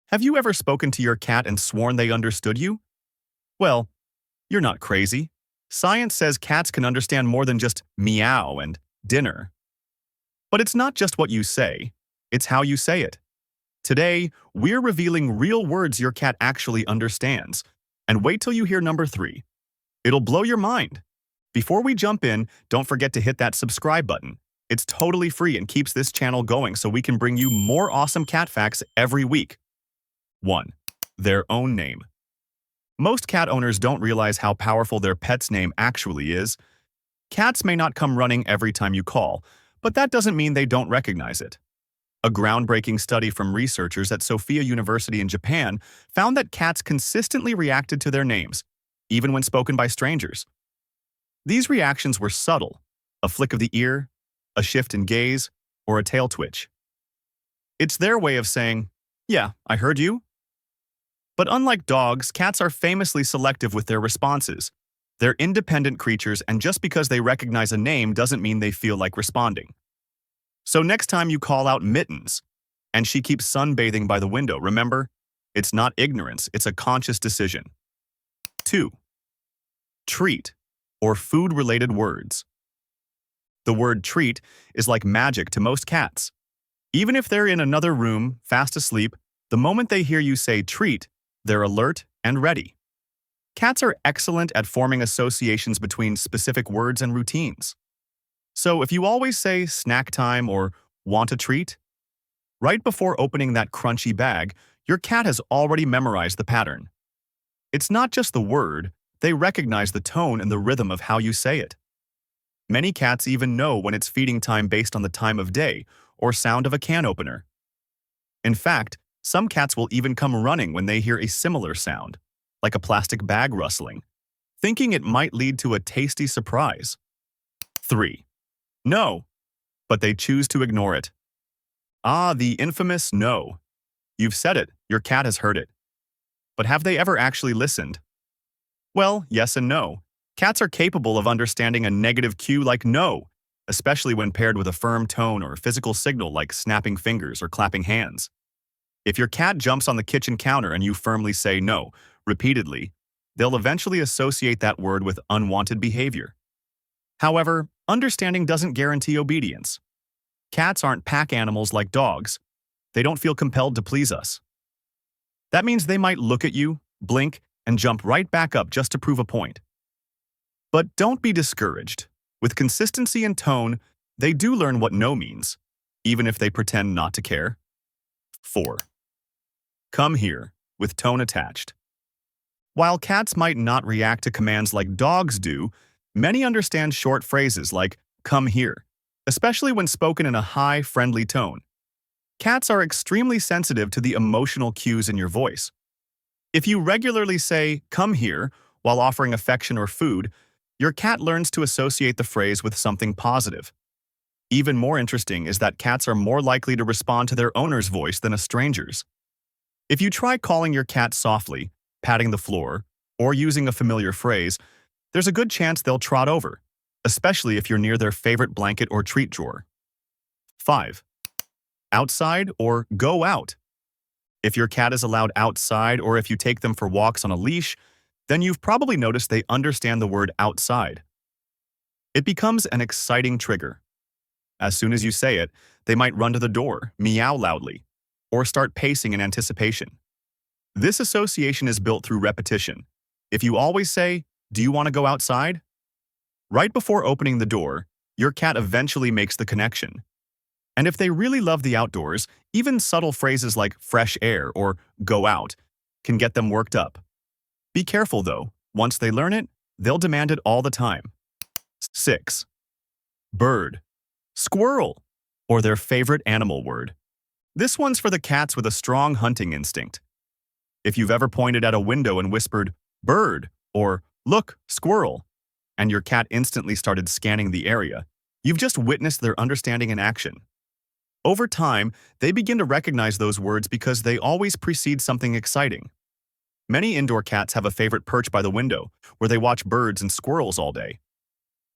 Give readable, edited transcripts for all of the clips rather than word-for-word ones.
Have you ever spoken to your cat and sworn they understood you? Well, you're not crazy. Science says cats can understand more than just meow and dinner. But it's not just what you say, it's how you say it. Today, we're revealing real words your cat actually understands. And wait till you hear number 3. It'll blow your mind. Before we jump in, don't forget to hit that subscribe button. It's totally free and keeps this channel going so we can bring you more awesome cat facts every week. 1. Their own name. Most cat owners don't realize how powerful their pet's name actually is. Cats may not come running every time you call, but that doesn't mean they don't recognize it. A groundbreaking study from researchers at Sophia University in Japan found that cats consistently reacted to their names, even when spoken by strangers. These reactions were subtle: a flick of the ear, a shift in gaze, or a tail twitch. It's their way of saying, "Yeah, I heard you." But unlike dogs, cats are famously selective with their responses. They're independent creatures, and just because they recognize a name doesn't mean they feel like responding. So next time you call out Mittens, and she keeps sunbathing by the window, remember, it's not ignorance, it's a conscious decision. 2. Treat, or food-related words. The word treat is like magic to most cats. Even if they're in another room, fast asleep, the moment they hear you say treat, they're alert and ready. Cats are excellent at forming associations between specific words and routines. So if you always say snack time or want a treat, right before opening that crunchy bag, your cat has already memorized the pattern. It's not just the word, they recognize the tone and the rhythm of how you say it. Many cats even know when it's feeding time based on the time of day or sound of a can opener. In fact, some cats will even come running when they hear a similar sound, like a plastic bag rustling, thinking it might lead to a tasty surprise. 3. No, but they choose to ignore it. Ah, the infamous no. You've said it, your cat has heard it. But have they ever actually listened? Well, yes and no. Cats are capable of understanding a negative cue like no, especially when paired with a firm tone or physical signal like snapping fingers or clapping hands. If your cat jumps on the kitchen counter and you firmly say no repeatedly, they'll eventually associate that word with unwanted behavior. However, understanding doesn't guarantee obedience. Cats aren't pack animals like dogs. They don't feel compelled to please us. That means they might look at you, blink, and jump right back up just to prove a point. But don't be discouraged. With consistency and tone, they do learn what no means, even if they pretend not to care. 4. Come here, with tone attached. While cats might not react to commands like dogs do, many understand short phrases like "come here," especially when spoken in a high, friendly tone. Cats are extremely sensitive to the emotional cues in your voice. If you regularly say "come here" while offering affection or food, your cat learns to associate the phrase with something positive. Even more interesting is that cats are more likely to respond to their owner's voice than a stranger's. If you try calling your cat softly, patting the floor, or using a familiar phrase, there's a good chance they'll trot over, especially if you're near their favorite blanket or treat drawer. 5. Outside or go out. If your cat is allowed outside or if you take them for walks on a leash, then you've probably noticed they understand the word outside. It becomes an exciting trigger. As soon as you say it, they might run to the door, meow loudly, or start pacing in anticipation. This association is built through repetition. If you always say, "Do you want to go outside?" right before opening the door, your cat eventually makes the connection. And if they really love the outdoors, even subtle phrases like fresh air or go out can get them worked up. Be careful though, once they learn it, they'll demand it all the time. 6. Bird, squirrel, or their favorite animal word. This one's for the cats with a strong hunting instinct. If you've ever pointed at a window and whispered, "bird," or "look, squirrel," and your cat instantly started scanning the area, you've just witnessed their understanding in action. Over time, they begin to recognize those words because they always precede something exciting. Many indoor cats have a favorite perch by the window, where they watch birds and squirrels all day.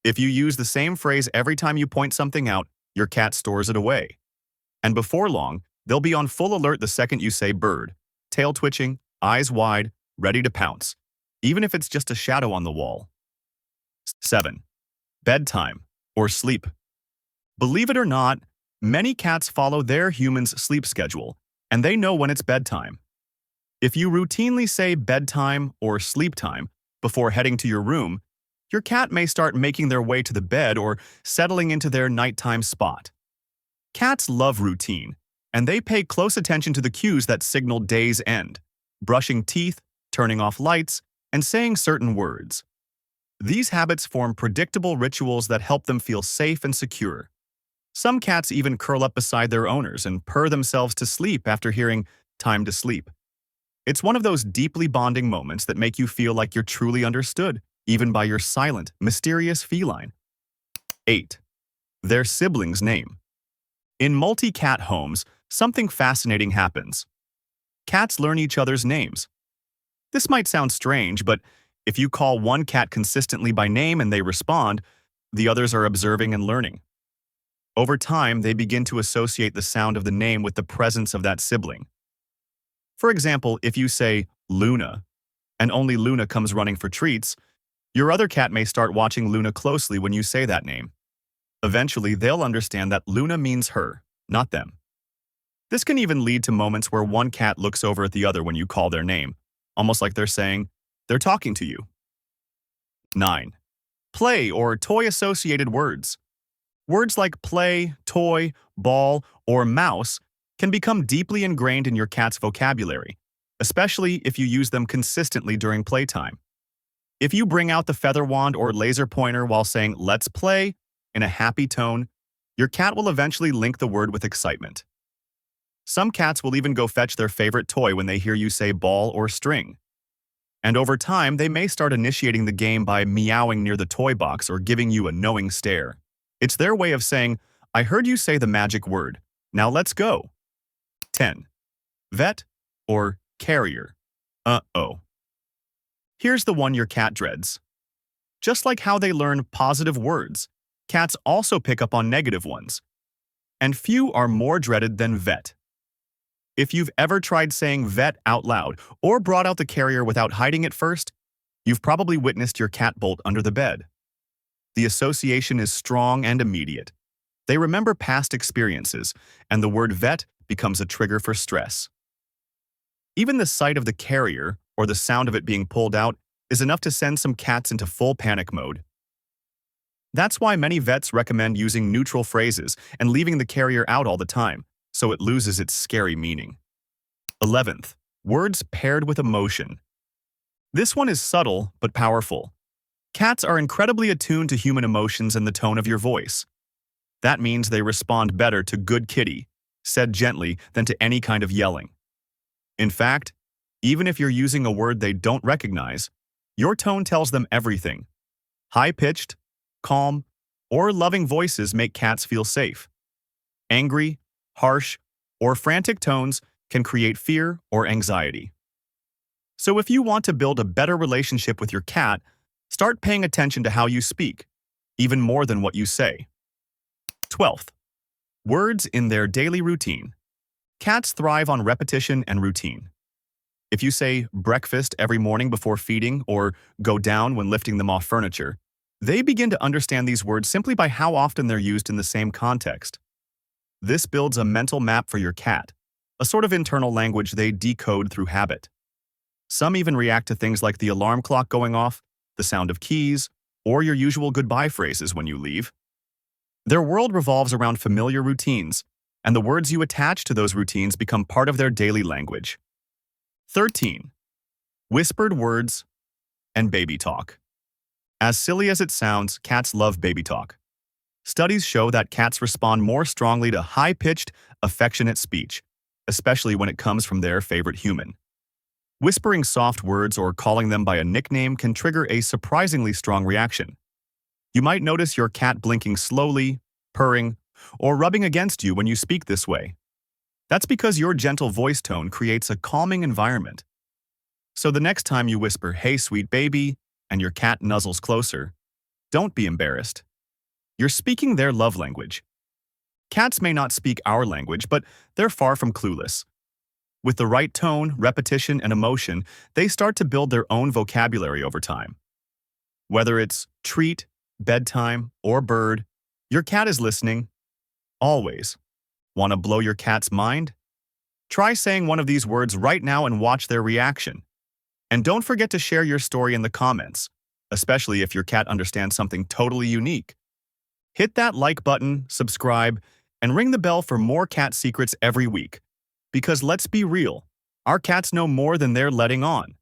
If you use the same phrase every time you point something out, your cat stores it away. And before long, they'll be on full alert the second you say bird, tail twitching, eyes wide, ready to pounce, even if it's just a shadow on the wall. 7. Bedtime, or sleep. Believe it or not, many cats follow their human's sleep schedule, and they know when it's bedtime. If you routinely say bedtime or sleep time before heading to your room, your cat may start making their way to the bed or settling into their nighttime spot. Cats love routine, and they pay close attention to the cues that signal day's end: brushing teeth, turning off lights, and saying certain words. These habits form predictable rituals that help them feel safe and secure. Some cats even curl up beside their owners and purr themselves to sleep after hearing "time to sleep." It's one of those deeply bonding moments that make you feel like you're truly understood, even by your silent, mysterious feline. 8. Their sibling's name. In multi-cat homes, something fascinating happens. Cats learn each other's names. This might sound strange, but if you call one cat consistently by name and they respond, the others are observing and learning. Over time, they begin to associate the sound of the name with the presence of that sibling. For example, if you say Luna, and only Luna comes running for treats, your other cat may start watching Luna closely when you say that name. Eventually, they'll understand that Luna means her, not them. This can even lead to moments where one cat looks over at the other when you call their name, almost like they're saying, they're talking to you. 9. Play or toy-associated words. Words like play, toy, ball, or mouse can become deeply ingrained in your cat's vocabulary, especially if you use them consistently during playtime. If you bring out the feather wand or laser pointer while saying "let's play" in a happy tone, your cat will eventually link the word with excitement. Some cats will even go fetch their favorite toy when they hear you say ball or string. And over time, they may start initiating the game by meowing near the toy box or giving you a knowing stare. It's their way of saying, "I heard you say the magic word. Now let's go." 10. Vet or carrier. Uh-oh. Here's the one your cat dreads. Just like how they learn positive words, cats also pick up on negative ones. And few are more dreaded than vet. If you've ever tried saying vet out loud or brought out the carrier without hiding it first, you've probably witnessed your cat bolt under the bed. The association is strong and immediate. They remember past experiences, and the word vet becomes a trigger for stress. Even the sight of the carrier, or the sound of it being pulled out, is enough to send some cats into full panic mode. That's why many vets recommend using neutral phrases and leaving the carrier out all the time, so it loses its scary meaning. 11th, words paired with emotion. This one is subtle but powerful. Cats are incredibly attuned to human emotions and the tone of your voice. That means they respond better to "good kitty," said gently, than to any kind of yelling. In fact, even if you're using a word they don't recognize, your tone tells them everything. High-pitched, calm, or loving voices make cats feel safe. Angry, harsh, or frantic tones can create fear or anxiety. So if you want to build a better relationship with your cat, start paying attention to how you speak, even more than what you say. 12th, words in their daily routine. Cats thrive on repetition and routine. If you say breakfast every morning before feeding or go down when lifting them off furniture, they begin to understand these words simply by how often they're used in the same context. This builds a mental map for your cat, a sort of internal language they decode through habit. Some even react to things like the alarm clock going off, the sound of keys, or your usual goodbye phrases when you leave. Their world revolves around familiar routines, and the words you attach to those routines become part of their daily language. 13. Whispered words and baby talk. As silly as it sounds, cats love baby talk. Studies show that cats respond more strongly to high-pitched, affectionate speech, especially when it comes from their favorite human. Whispering soft words or calling them by a nickname can trigger a surprisingly strong reaction. You might notice your cat blinking slowly, purring, or rubbing against you when you speak this way. That's because your gentle voice tone creates a calming environment. So the next time you whisper, "Hey, sweet baby," and your cat nuzzles closer, don't be embarrassed. You're speaking their love language. Cats may not speak our language, but they're far from clueless. With the right tone, repetition, and emotion, they start to build their own vocabulary over time. Whether it's treat, bedtime, or bird, your cat is listening, always. Want to blow your cat's mind? Try saying one of these words right now and watch their reaction. And don't forget to share your story in the comments, especially if your cat understands something totally unique. Hit that like button, subscribe, and ring the bell for more cat secrets every week. Because let's be real, our cats know more than they're letting on.